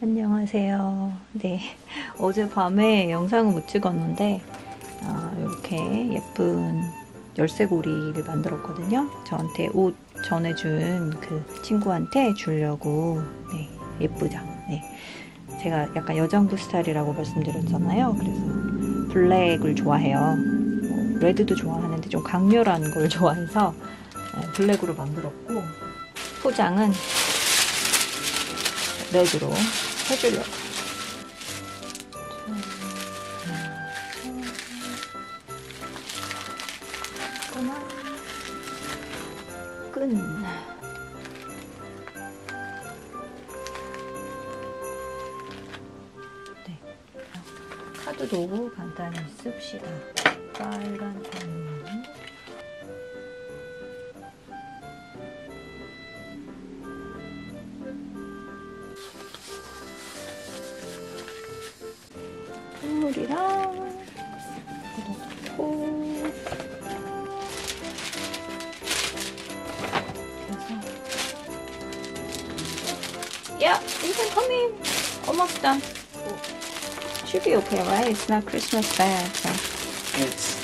안녕하세요. 네, 어젯밤에 영상을 못 찍었는데 이렇게 예쁜 열쇠고리를 만들었거든요. 저한테 옷 전해준 그 친구한테 주려고. 네, 예쁘죠? 네, 제가 약간 여장부 스타일이라고 말씀드렸잖아요. 그래서 블랙을 좋아해요. 레드도 좋아하는데 좀 강렬한 걸 좋아해서 블랙으로 만들었고, 포장은 레드로 해주려고. 끈. 네. 카드도 간단히 씁시다. 빨간 펜. 선물이랑 넣고, Yeah, you can come in. Almost done. Should be okay, right? It's not Christmas bad, so. It's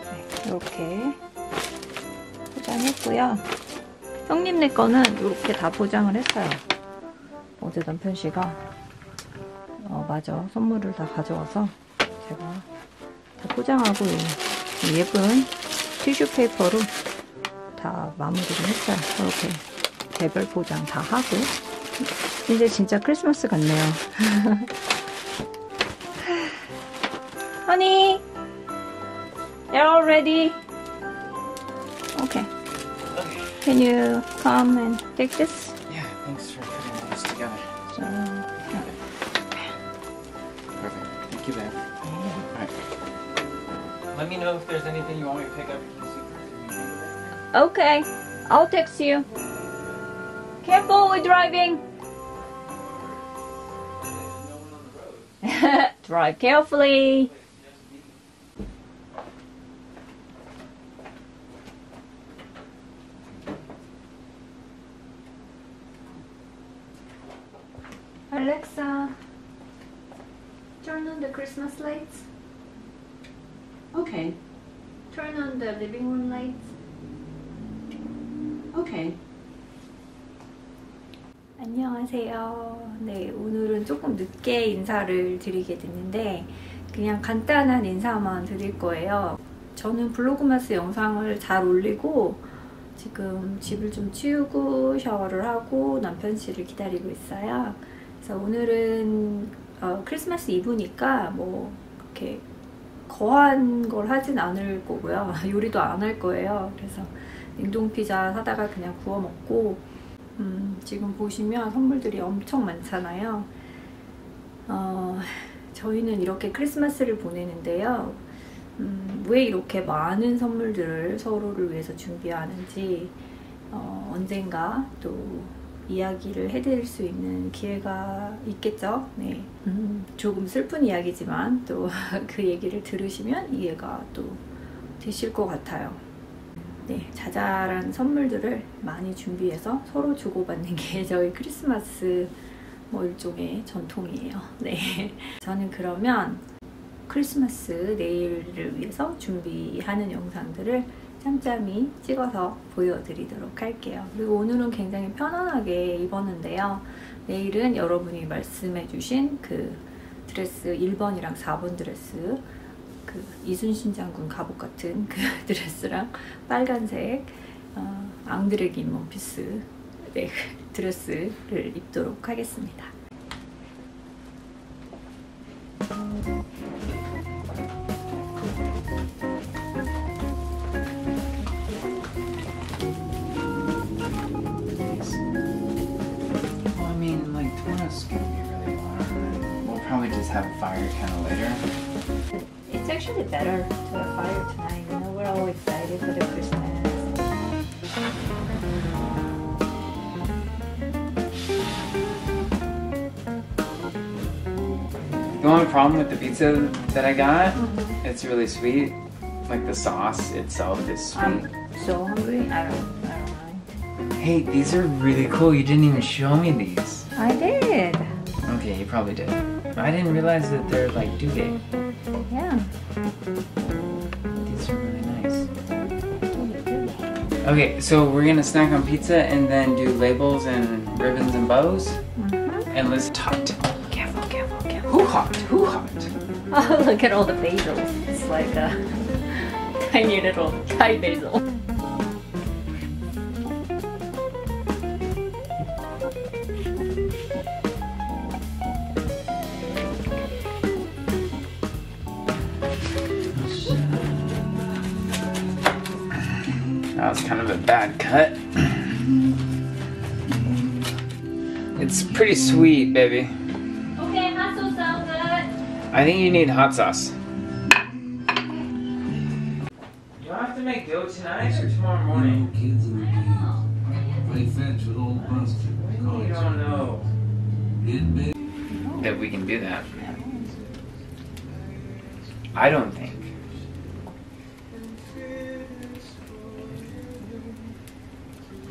네, 이렇게 포장했고요. 형님네 거는 이렇게 다 포장을 했어요. 어제 남편 씨가 맞아, 선물을 다 가져와서 제가 다 포장하고 예쁜 티슈 페이퍼로 다 마무리를 했어요. 이렇게 개별 포장 다 하고. 이제 진짜 크리스마스 같네요. Honey, they're all ready. Okay. Can you come and take this? yeah. Thanks for putting all this together. So, Perfect. Thank you, babe. All right. Let me know if there's anything you want me to pick up. okay, I'll text you. Careful with driving. Drive carefully. Alexa, turn on the Christmas lights. Okay, Turn on the living room lights. okay. 안녕하세요. 네, 오늘은 조금 늦게 인사를 드리게 됐는데 그냥 간단한 인사만 드릴 거예요. 저는 블로그마스 영상을 잘 올리고 지금 집을 좀 치우고 샤워를 하고 남편 씨를 기다리고 있어요. 그래서 오늘은 크리스마스 이브니까 뭐 그렇게 거한 걸 하진 않을 거고요. 요리도 안 할 거예요. 그래서 냉동 피자 사다가 그냥 구워 먹고, 지금 보시면 선물들이 엄청 많잖아요. 저희는 이렇게 크리스마스를 보내는데요. 왜 이렇게 많은 선물들을 서로를 위해서 준비하는지 언젠가 또 이야기를 해드릴 수 있는 기회가 있겠죠. 네. 조금 슬픈 이야기지만 또 그 얘기를 들으시면 이해가 또 되실 것 같아요. 네, 자잘한 선물들을 많이 준비해서 서로 주고받는 게 저희 크리스마스 뭐 일종의 전통이에요. 네, 저는 그러면 크리스마스 내일을 위해서 준비하는 영상들을 짬짬이 찍어서 보여드리도록 할게요. 그리고 오늘은 굉장히 편안하게 입었는데요. 내일은 여러분이 말씀해주신 그 드레스 1번이랑 4번 드레스, 그 이순신 장군 갑옷 같은 그 드레스랑 빨간색 앙드레 긴 원피스, 네, 드레스를 입도록 하겠습니다. Well, I mean, like, tomorrow's gonna be really warm. We'll probably just have a fire kind of later. It's actually better to have fire tonight. You know, we're all excited for the Christmas. The only problem with the pizza that I got, it's really sweet. Like the sauce itself is sweet. I'm so hungry. I don't mind. Hey, these are really cool. You didn't even show me these. I did. Okay, you probably did. I didn't realize that they're like Duvet. Yeah. These are really nice. Okay, so we're gonna snack on pizza and then do labels and ribbons and bows. And let's hot. Careful, careful, careful. Who hot? Who hot? Oh, look at all the basils. It's like a tiny little Thai basil. That was kind of a bad cut. It's pretty sweet, baby. Okay, hot sauce sounds good. I think you need hot sauce. You have to make dough tonight or tomorrow morning? You don't know that we can do that. I don't think.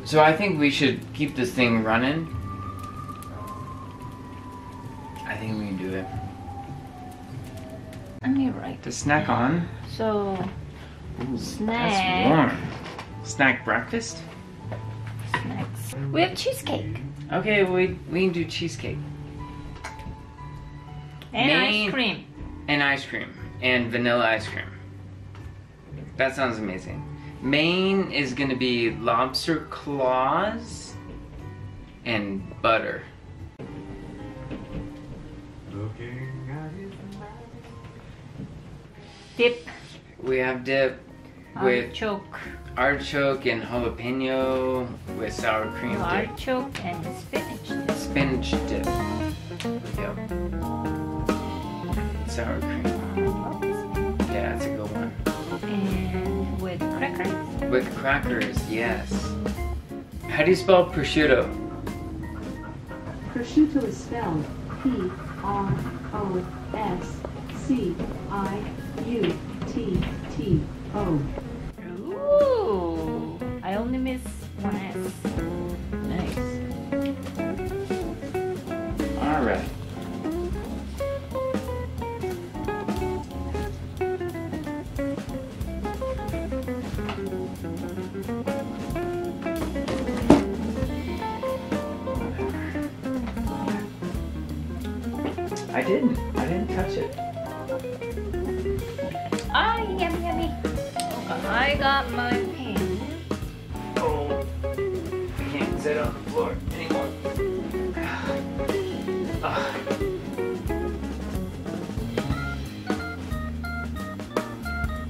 So I think we should keep this thing running. I think we can do it. I mean, right. To snack on. So, Ooh, snack. That's warm. Snack breakfast? Snacks. We have cheesecake. Okay, we can do cheesecake. And Main- ice cream. And ice cream. And vanilla ice cream. That sounds amazing. Main is gonna be lobster claws and butter. Dip. We have dip with Artichoke. artichoke and jalapeno with sour cream dip. Artichoke and spinach dip. Spinach dip. Yep. Sour cream. Yeah, that's a good one. And with crackers. With crackers, yes. How do you spell prosciutto? Prosciutto is spelled P-R-O-S-C-I-U-T-T-O. Ooh, I only miss one S. Nice. All right. I didn't touch it. Ah, yummy, yummy. Okay, I got my pen. Oh, I can't sit on the floor anymore. Ah.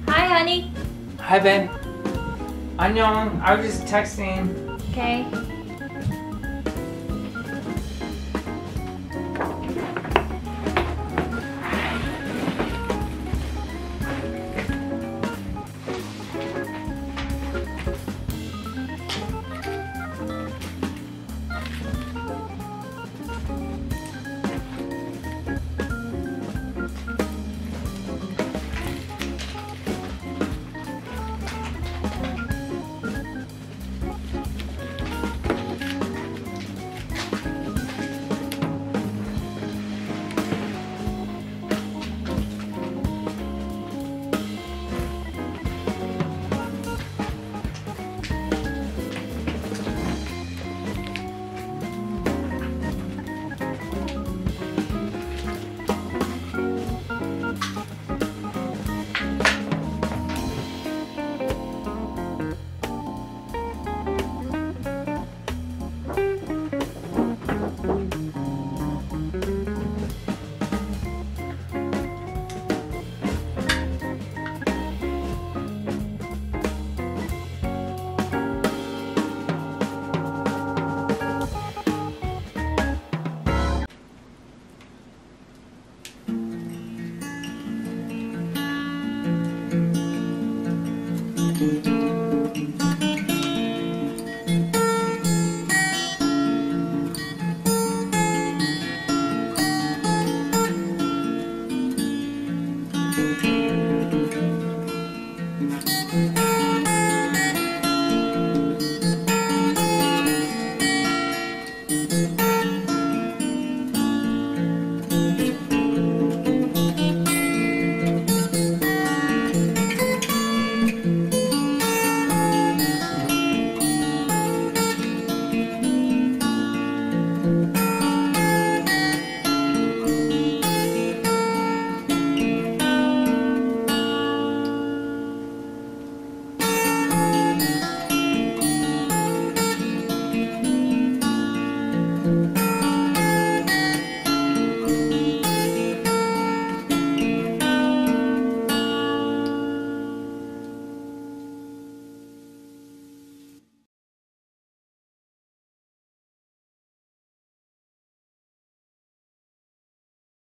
Hi, honey. Hi, Ben. Annyeong. I was just texting. Okay.